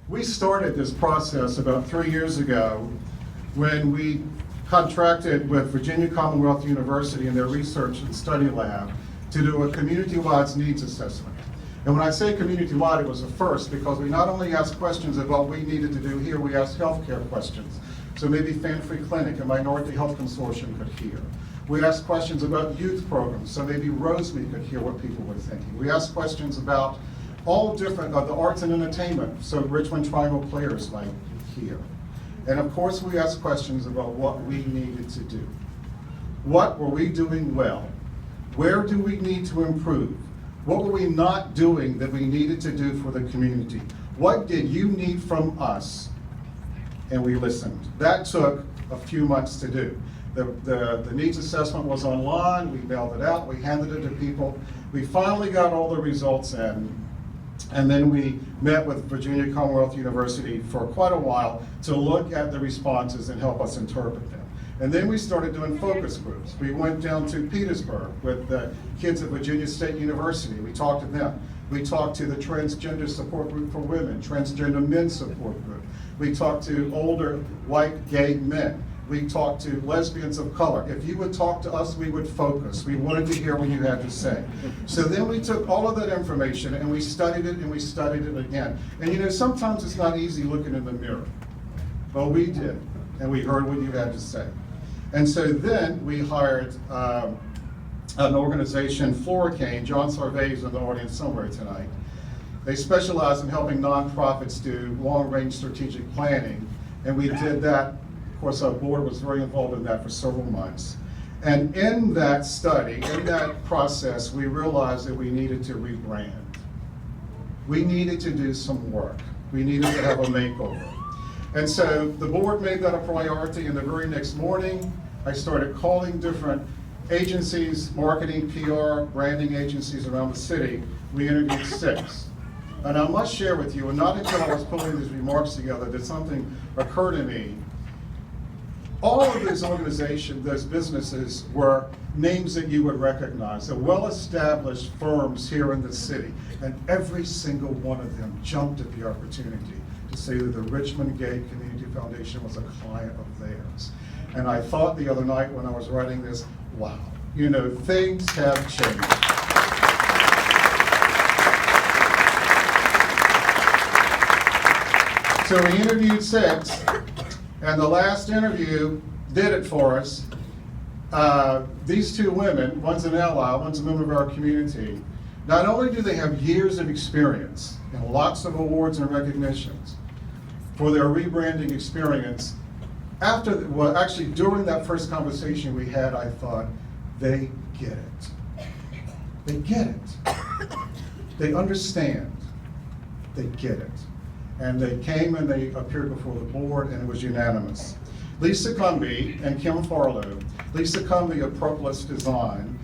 We started this process about 3 years ago when we contracted with Virginia Commonwealth University in their research and study lab to do a community-wide needs assessment. And when I say community-wide, it was a first because we not only asked questions about what we needed to do here, we asked healthcare questions. So maybe Fan-Free Clinic and Minority Health Consortium could hear. We asked questions about youth programs, so maybe Rosemead could hear what people were thinking. We asked questions about all different of the arts and entertainment, so Richmond Triangle players might hear. And of course, we asked questions about what we needed to do. What were we doing well? Where do we need to improve? What were we not doing that we needed to do for the community? What did you need from us? And we listened. That took a few months to do. The needs assessment was online, we mailed it out, we handed it to people. We finally got all the results in, and then we met with Virginia Commonwealth University for quite a while to look at the responses and help us interpret them. And then we started doing focus groups. We went down to Petersburg with the kids at Virginia State University. We talked to them. We talked to the transgender support group for women, transgender men support group. We talked to older white gay men. We talked to lesbians of color. If you would talk to us, we would focus. We wanted to hear what you had to say. So then we took all of that information and we studied it and we studied it again. And you know, sometimes it's not easy looking in the mirror. Well, we did, and we heard what you had to say. And so then we hired an organization, Floricane. John Sarvey is in the audience somewhere tonight. They specialize in helping nonprofits do long-range strategic planning, and we did that. Of course, our board was very involved in that for several months. And in that study, in that process, we realized that we needed to rebrand. We needed to do some work. We needed to have a makeover. And so the board made that a priority, and the very next morning, I started calling different agencies, marketing, PR, branding agencies around the city. We interviewed 6. And I must share with you, and not until I was pulling these remarks together did something occur to me. All of these organizations, those businesses, were names that you would recognize. They're well-established firms here in the city, and every single one of them jumped at the opportunity to say that the Richmond Gay Community Foundation was a client of theirs. And I thought the other night when I was writing this, wow, you know, things have changed. So we interviewed 6, and the last interview did it for us. These 2 women, one's an ally, one's a member of our community. Not only do they have years of experience and lots of awards and recognitions for their rebranding experience, actually during that first conversation we had, I thought, they get it. They get it. They understand. They get it. And they came and they appeared before the board, and it was unanimous. Lisa Cumby and Kim Farlow. Lisa Cumby of Propolis Design.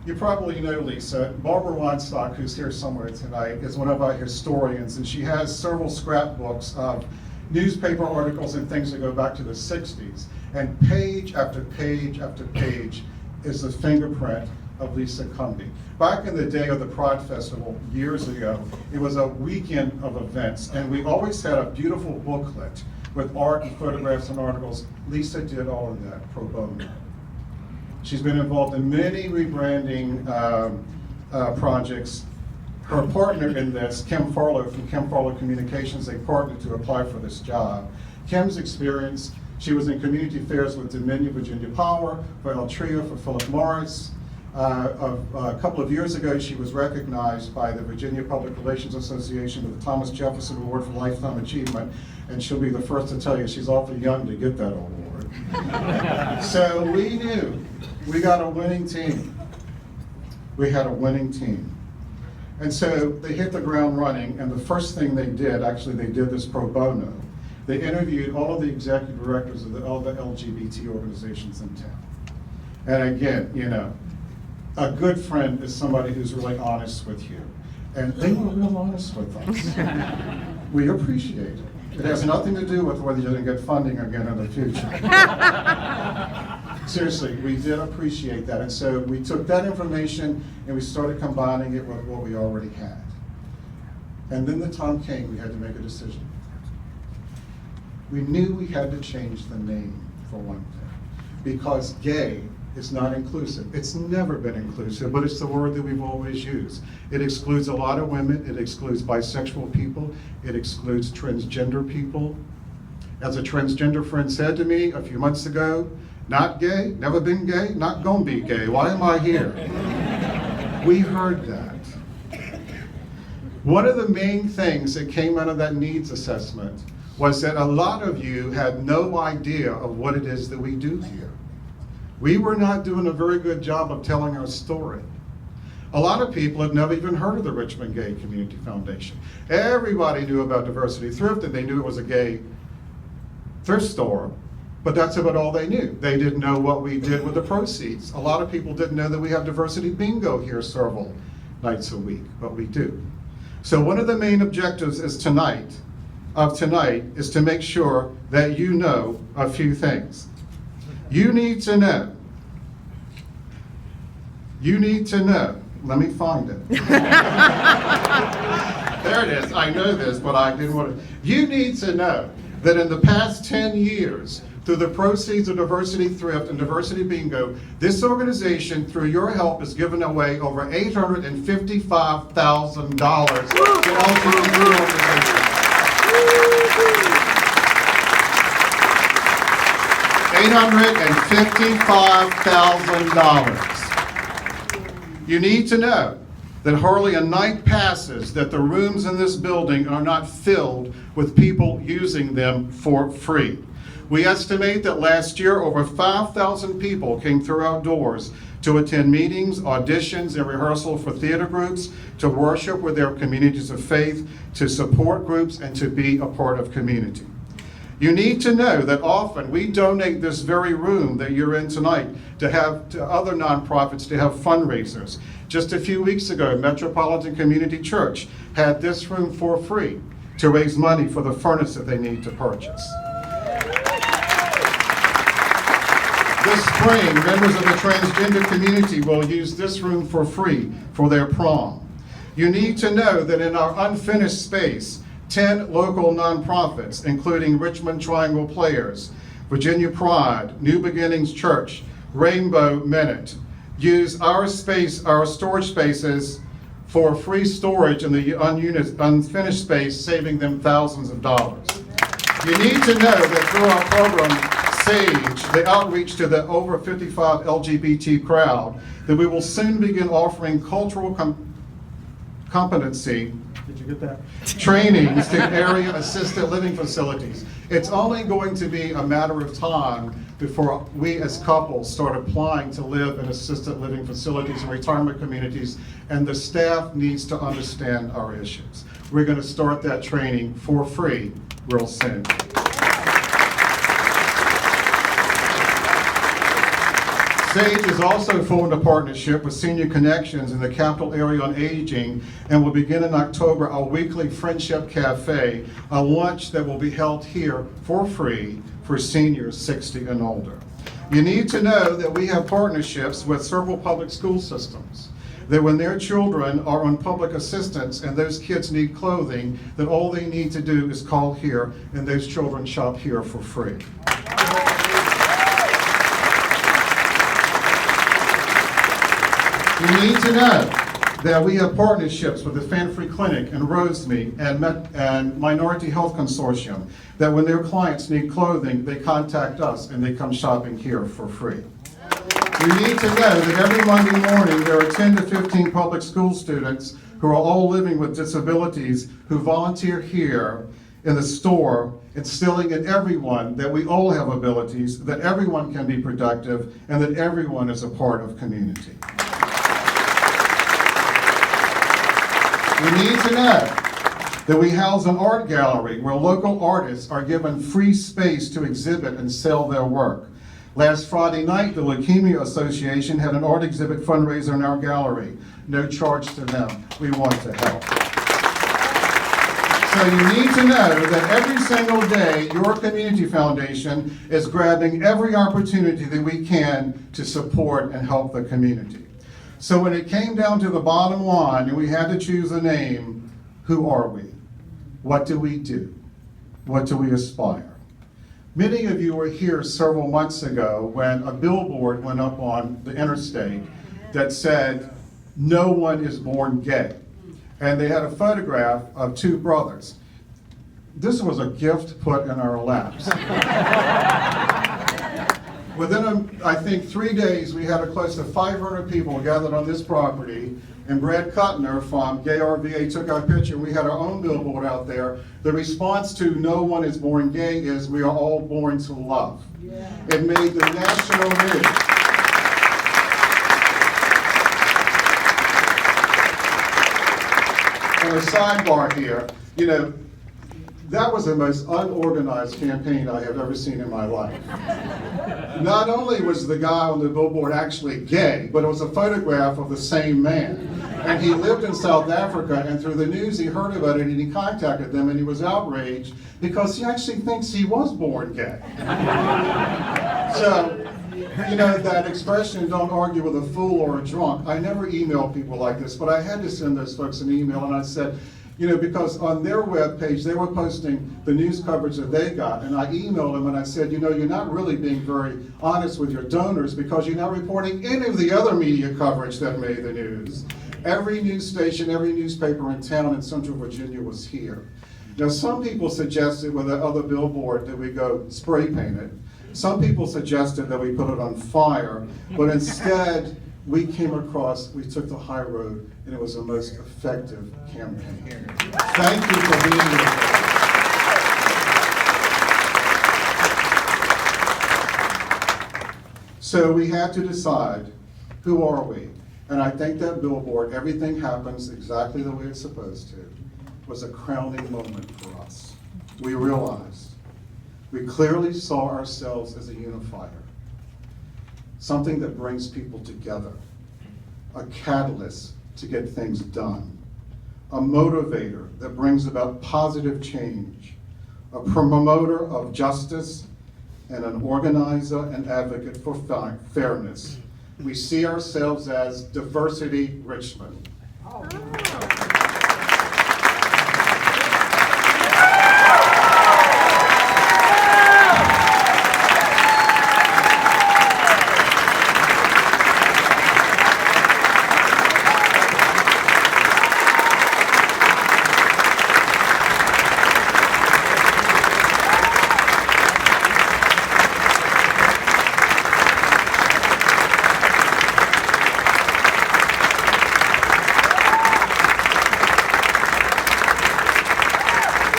You probably know Lisa. Barbara Weinstock, who's here somewhere tonight, is one of our historians, and she has several scrapbooks of newspaper articles and things that go back to the 60s. And page after page after page is the fingerprint of Lisa Cumby. Back in the day of the Pride Festival, years ago, it was a weekend of events, and we always had a beautiful booklet with art and photographs and articles. Lisa did all of that pro bono. She's been involved in many rebranding projects. Her partner in this, Kim Farlow from Kim Farlow Communications, they partnered to apply for this job. Kim's experience, she was in community affairs with Dominion Virginia Power, for Altria, for Philip Morris. A couple of years ago, she was recognized by the Virginia Public Relations Association with the Thomas Jefferson Award for Lifetime Achievement, and she'll be the first to tell you she's awfully young to get that award. So we knew we got a winning team. We had a winning team. And so they hit the ground running, and the first thing they did, actually they did this pro bono. They interviewed all of the executive directors of all the LGBT organizations in town. And again, you know, a good friend is somebody who's really honest with you. And they were real honest with us. We appreciate it. It has nothing to do with whether you're going to get funding again in the future. Seriously, we did appreciate that. And so we took that information and we started combining it with what we already had. And then the time came, we had to make a decision. we knew we had to change the name for one thing, because gay is not inclusive. It's never been inclusive, but it's the word that we've always used. It excludes a lot of women, it excludes bisexual people, it excludes transgender people. As a transgender friend said to me a few months ago, not gay, never been gay, not gonna be gay, why am I here? We heard that. One of the main things that came out of that needs assessment was that a lot of you had no idea of what it is that we do here. We were not doing a very good job of telling our story. A lot of people had never even heard of the Richmond Gay Community Foundation. Everybody knew about Diversity Thrift, and they knew it was a gay thrift store, but that's about all they knew. They didn't know what we did with the proceeds. A lot of people didn't know that we have diversity bingo here several nights a week, but we do. So one of the main objectives is tonight is to make sure that you know a few things. You need to know, let me find it. There it is, I know this, but I didn't want to. You need to know that in the past 10 years, through the proceeds of Diversity Thrift and Diversity Bingo, this organization, through your help, has given away over $855,000 to LGBT organizations. $855,000. You need to know that hardly a night passes that the rooms in this building are not filled with people using them for free. We estimate that last year over 5,000 people came through our doors to attend meetings, auditions, and rehearsal for theater groups, to worship with their communities of faith, to support groups, and to be a part of community. You need to know that often we donate this very room that you're in tonight to other nonprofits to have fundraisers. Just a few weeks ago, Metropolitan Community Church had this room for free to raise money for the furnace that they need to purchase. This spring, members of the transgender community will use this room for free for their prom. You need to know that in our unfinished space, 10 local nonprofits, including Richmond Triangle Players, Virginia Pride, New Beginnings Church, Rainbow Minute, use our space, our storage spaces, for free storage in the unfinished space, saving them thousands of dollars. You need to know that through our program, SAGE, the outreach to the over 55 LGBT crowd, that we will soon begin offering cultural competency, did you get that? Trainings to area assisted living facilities. It's only going to be a matter of time before we as couples start applying to live in assisted living facilities and retirement communities, and the staff needs to understand our issues. We're going to start that training for free real soon. SAGE has also formed a partnership with Senior Connections in the Capital Area on Aging, and will begin in October a weekly Friendship Cafe, a lunch that will be held here for free for seniors 60 and older. You need to know that we have partnerships with several public school systems, that when their children are on public assistance and those kids need clothing, that all they need to do is call here and those children shop here for free. You need to know that we have partnerships with the Fan-Free Clinic and Rosemead and Minority Health Consortium, that when their clients need clothing, they contact us and they come shopping here for free. You need to know that every Monday morning there are 10 to 15 public school students who are all living with disabilities who volunteer here in the store, instilling in everyone that we all have abilities, that everyone can be productive, and that everyone is a part of community. We need to know that we house an art gallery where local artists are given free space to exhibit and sell their work. Last Friday night, the Leukemia Association had an art exhibit fundraiser in our gallery. No charge to them. We want to help. So you need to know that every single day, your community foundation is grabbing every opportunity that we can to support and help the community. So when it came down to the bottom line and we had to choose a name, who are we? What do we do? What do we aspire? Many of you were here several months ago when a billboard went up on the interstate that said, "No one is born gay." And they had a photograph of two brothers. This was a gift put in our laps. Within, I think, 3 days, we had close to 500 people gathered on this property, and Brad Kuttner from Gay RVA took our picture, and we had our own billboard out there. The response to "No one is born gay" is, "We are all born to love." Yeah. It made the national news. On a sidebar here, you know, that was the most unorganized campaign I have ever seen in my life. Not only was the guy on the billboard actually gay, but it was a photograph of the same man. And he lived in South Africa, and through the news he heard about it, and he contacted them, and he was outraged because he actually thinks he was born gay. So, you know, that expression, "don't argue with a fool or a drunk," I never email people like this, but I had to send those folks an email, and I said, you know, because on their webpage, they were posting the news coverage that they got, and I emailed them and I said, you know, you're not really being very honest with your donors because you're not reporting any of the other media coverage that made the news. Every news station, every newspaper in town in Central Virginia was here. Now, some people suggested with the other billboard that we go spray paint it. Some people suggested that we put it on fire, but instead, we took the high road, and it was the most effective campaign. Thank you for being here. So we had to decide, who are we? And I think that billboard, "Everything happens exactly the way it's supposed to," was a crowning moment for us. We realized, we clearly saw ourselves as a unifier. Something that brings people together, a catalyst to get things done, a motivator that brings about positive change, a promoter of justice, and an organizer and advocate for fairness. We see ourselves as Diversity Richmond. Oh.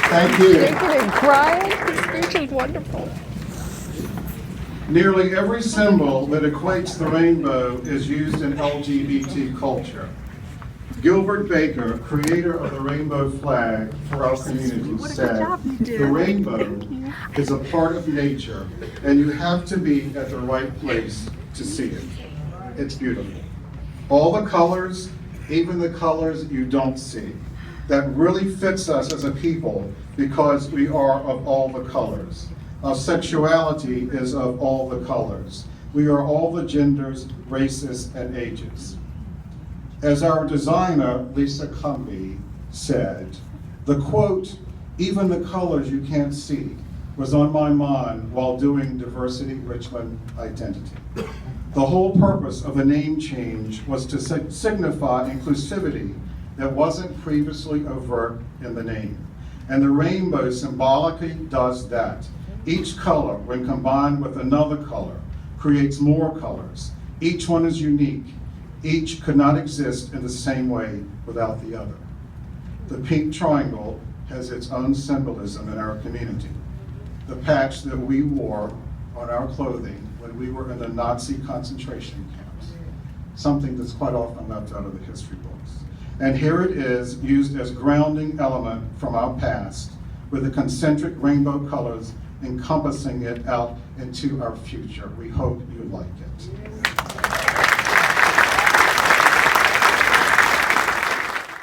Thank you. Shaking and crying. This speech is wonderful. Nearly every symbol that equates the rainbow is used in LGBT culture. Gilbert Baker, creator of the rainbow flag for our community, said, "The rainbow is a part of nature, and you have to be at the right place to see it." It's beautiful. All the colors, even the colors you don't see, that really fits us as a people because we are of all the colors. Our sexuality is of all the colors. We are all the genders, races, and ages. As our designer, Lisa Cumbie, said, the quote, "Even the colors you can't see," was on my mind while doing Diversity Richmond Identity. The whole purpose of the name change was to signify inclusivity that wasn't previously overt in the name. And the rainbow symbolically does that. Each color, when combined with another color, creates more colors. Each one is unique. Each could not exist in the same way without the other. The pink triangle has its own symbolism in our community. The patch that we wore on our clothing when we were in the Nazi concentration camps, something that's quite often left out of the history books. And here it is, used as grounding element from our past, with the concentric rainbow colors encompassing it out into our future. We hope you like it.